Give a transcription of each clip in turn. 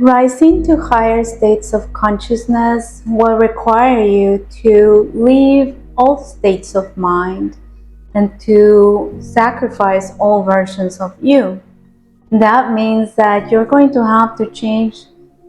Rising to higher states of consciousness will require you to leave all states of mind and to sacrifice all versions of you. That means that you're going to have to change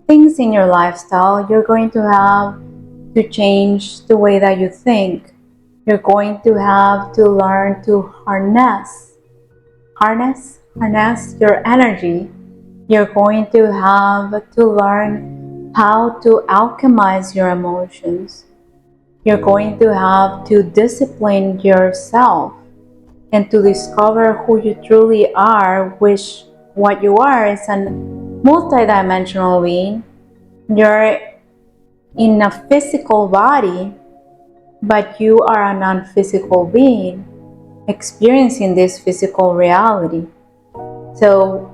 things in your lifestyle. You're going to have to change the way that you think. You're going to have to learn to harness your energy. You're going to have to learn how to alchemize your emotions. You're going to have to discipline yourself and to discover who you truly are, which what you are is a multidimensional being. You're in a physical body, but you are a non-physical being experiencing this physical reality. So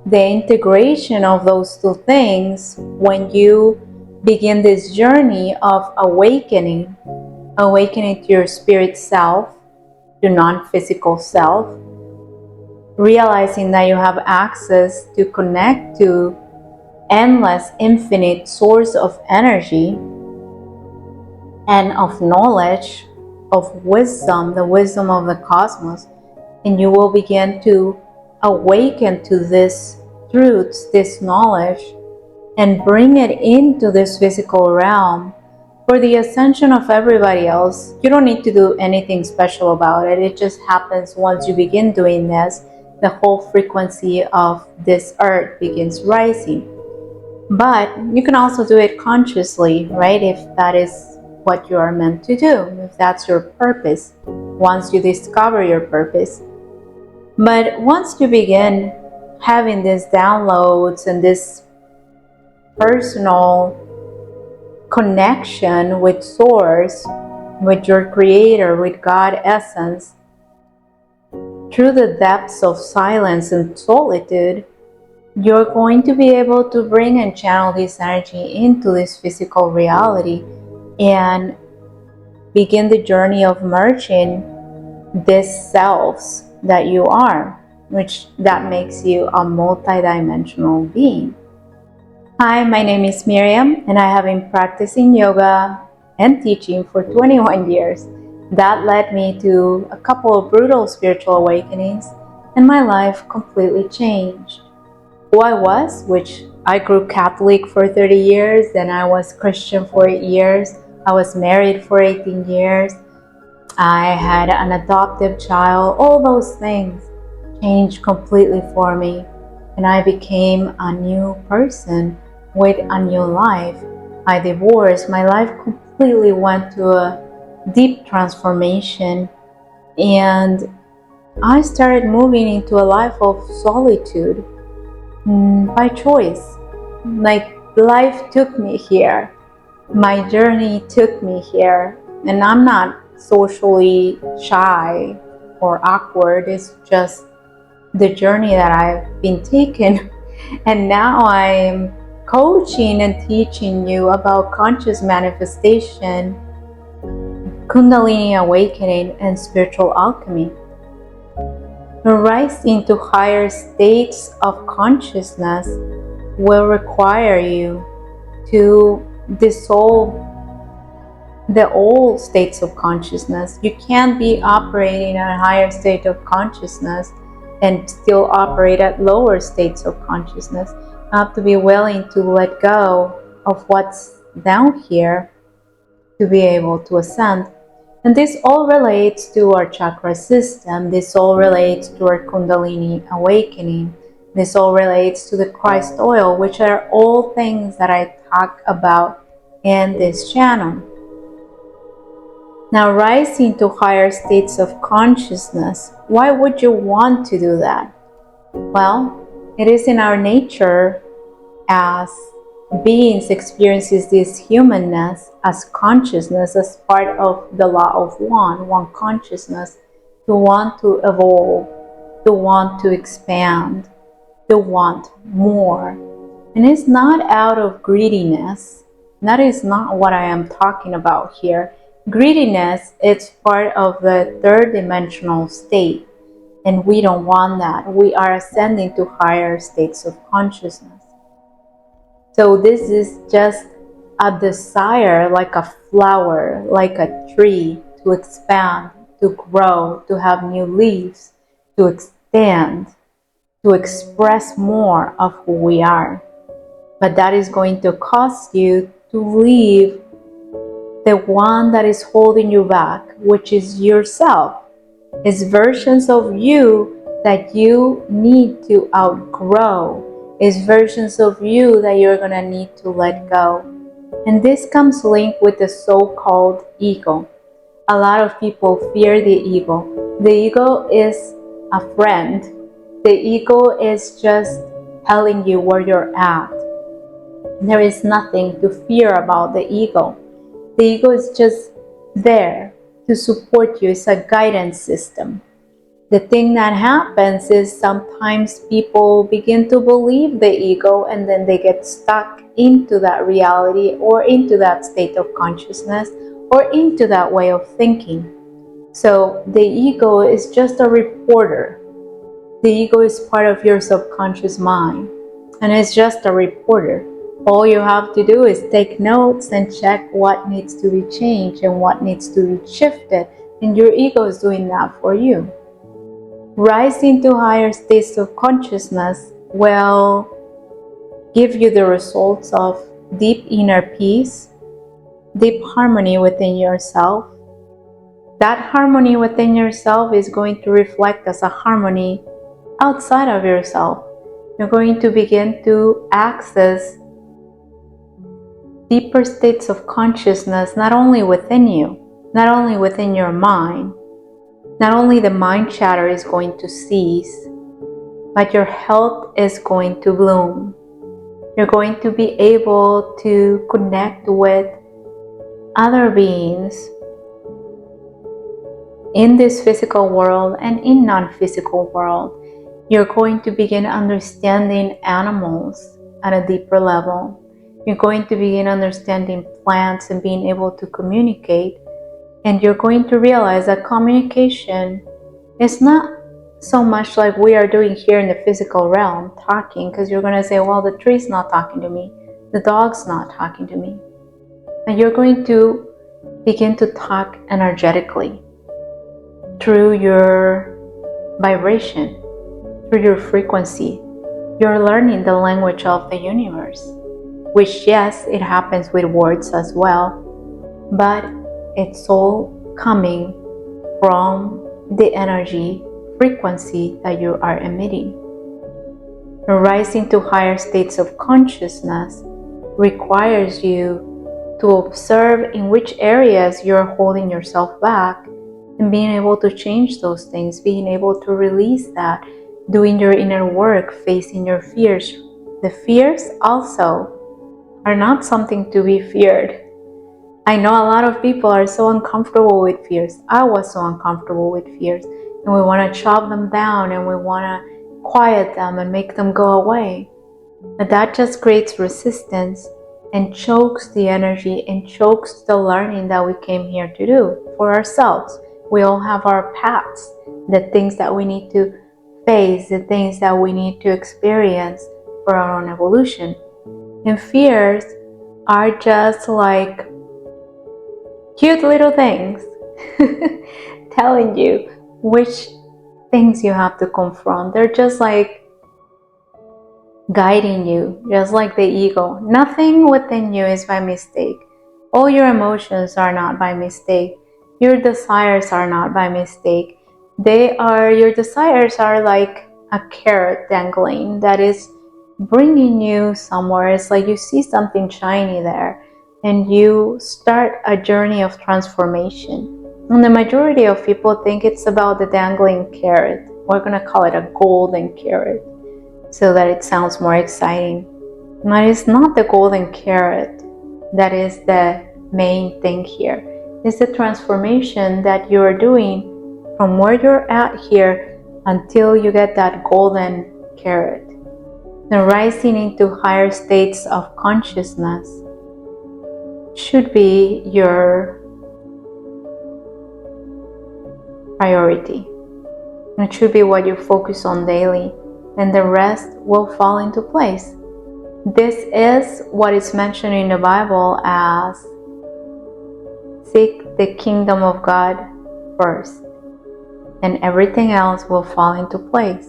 the integration of those two things, when you begin this journey of awakening to your spirit self, your non-physical self, realizing that you have access to connect to endless, infinite source of energy and of knowledge, of wisdom, the wisdom of the cosmos, and you will begin to awaken to this truths, this knowledge, and bring it into this physical realm for the ascension of everybody else. You don't need to do anything special about it. It just happens once you begin doing this. The whole frequency of this earth begins rising. But you can also do it consciously, right? If that is what you are meant to do, if that's your purpose, once you discover your purpose. But once you begin having these downloads and this personal connection with Source, with your Creator, with God Essence, through the depths of silence and solitude, you're going to be able to bring and channel this energy into this physical reality and begin the journey of merging these selves that you are, which that makes you a multidimensional being. Hi, my name is Myriam, and I have been practicing yoga and teaching for 21 years. That led me to a couple of brutal spiritual awakenings, and my life completely changed. Who I was, which I grew Catholic for 30 years, then I was Christian for 8 years, I was married for 18 years, I had an adoptive child, all those things changed completely for me, and I became a new person with a new life. I divorced, my life completely went to a deep transformation, and I started moving into a life of solitude by choice. Like, life took me here, my journey took me here, and I'm not socially shy or awkward. It's just the journey that I've been taking. And now I'm coaching and teaching you about conscious manifestation, Kundalini awakening, and spiritual alchemy. The rise into higher states of consciousness will require you to dissolve the old states of consciousness. You can't be operating at a higher state of consciousness and still operate at lower states of consciousness. You have to be willing to let go of what's down here to be able to ascend. And this all relates to our chakra system. This all relates to our Kundalini awakening. This all relates to the Christ oil, which are all things that I talk about in this channel. Now, rising to higher states of consciousness, why would you want to do that? Well, it is in our nature as beings experiences this humanness as consciousness, as part of the law of one consciousness, to want to evolve, to want to expand, to want more. And it's not out of greediness. That is not what I am talking about here. Greediness is part of the third dimensional state, and we don't want that. We are ascending to higher states of consciousness. So this is just a desire, like a flower, like a tree, to expand, to grow, to have new leaves, to extend, to express more of who we are. But that is going to cause you to leave the one that is holding you back, which is yourself. It's versions of you that you need to outgrow. It's versions of you that you're going to need to let go. And this comes linked with the so-called ego. A lot of people fear the ego. The ego is a friend. The ego is just telling you where you're at. There is nothing to fear about the ego. The ego is just there to support you. It's a guidance system. The thing that happens is sometimes people begin to believe the ego and then they get stuck into that reality or into that state of consciousness or into that way of thinking. So the ego is just a reporter. The ego is part of your subconscious mind and it's just a reporter. All you have to do is take notes and check what needs to be changed and what needs to be shifted, and your ego is doing that for you. Rising to higher states of consciousness will give you the results of deep inner peace, deep harmony within yourself. That harmony within yourself is going to reflect as a harmony outside of yourself. You're going to begin to access deeper states of consciousness, not only within you, not only within your mind. Not only the mind chatter is going to cease, but your health is going to bloom. You're going to be able to connect with other beings in this physical world and in non-physical world. You're going to begin understanding animals at a deeper level. You're going to begin understanding plants and being able to communicate. And you're going to realize that communication is not so much like we are doing here in the physical realm, talking, because you're going to say, well, the tree's not talking to me, the dog's not talking to me. And you're going to begin to talk energetically through your vibration, through your frequency. You're learning the language of the universe, which, yes, it happens with words as well, but it's all coming from the energy frequency that you are emitting. Rising to higher states of consciousness requires you to observe in which areas you're holding yourself back and being able to change those things, being able to release that, doing your inner work, facing your fears. The fears also are not something to be feared. I know a lot of people are so uncomfortable with fears. I was so uncomfortable with fears. And we want to chop them down and we want to quiet them and make them go away. But that just creates resistance and chokes the energy and chokes the learning that we came here to do for ourselves. We all have our paths, the things that we need to face, the things that we need to experience for our own evolution. And fears are just like cute little things telling you which things you have to confront. They're just like guiding you, just like the ego. Nothing within you is by mistake. All your emotions are not by mistake. Your desires are not by mistake. Your desires are like a carrot dangling that is bringing you somewhere. It's like you see something shiny there and you start a journey of transformation. And the majority of people think it's about the dangling carrot. We're going to call it a golden carrot so that it sounds more exciting. But it's not the golden carrot that is the main thing here. It's the transformation that you're doing from where you're at here until you get that golden carrot. The rising into higher states of consciousness should be your priority. It should be what you focus on daily, and the rest will fall into place. This is what is mentioned in the Bible as seek the kingdom of God first, and everything else will fall into place.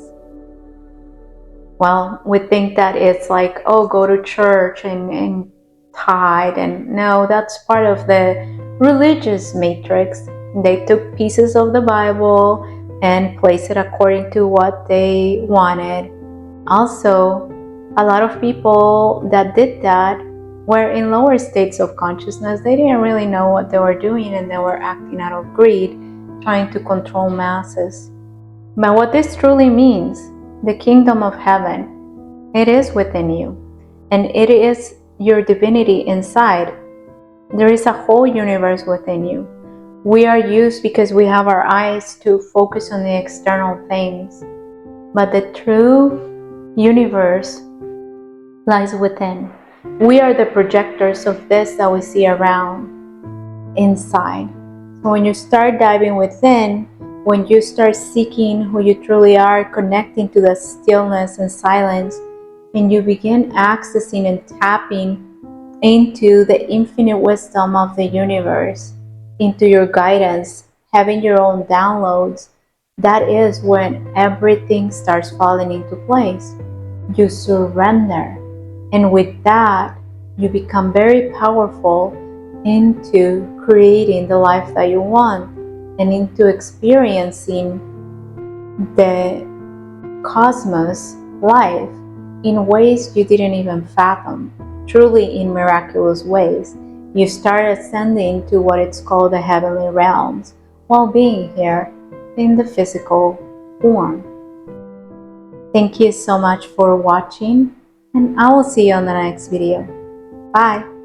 Well, we think that it's like, oh, go to church and tithe, and no, that's part of the religious matrix. They took pieces of the Bible and placed it according to what they wanted. Also, a lot of people that did that were in lower states of consciousness. They didn't really know what they were doing, and they were acting out of greed, trying to control masses. But what this truly means, the kingdom of heaven, it is within you, and it is your divinity inside. There is a whole universe within you. We are used because we have our eyes to focus on the external things, but the true universe lies within. We are the projectors of this that we see around inside. So when you start diving within, when you start seeking who you truly are, connecting to the stillness and silence, and you begin accessing and tapping into the infinite wisdom of the universe, into your guidance, having your own downloads, that is when everything starts falling into place. You surrender, and with that, you become very powerful into creating the life that you want and into experiencing the cosmos life in ways you didn't even fathom, truly in miraculous ways. You start ascending to what it's called the heavenly realms while being here in the physical form. Thank you so much for watching, and I will see you on the next video. Bye!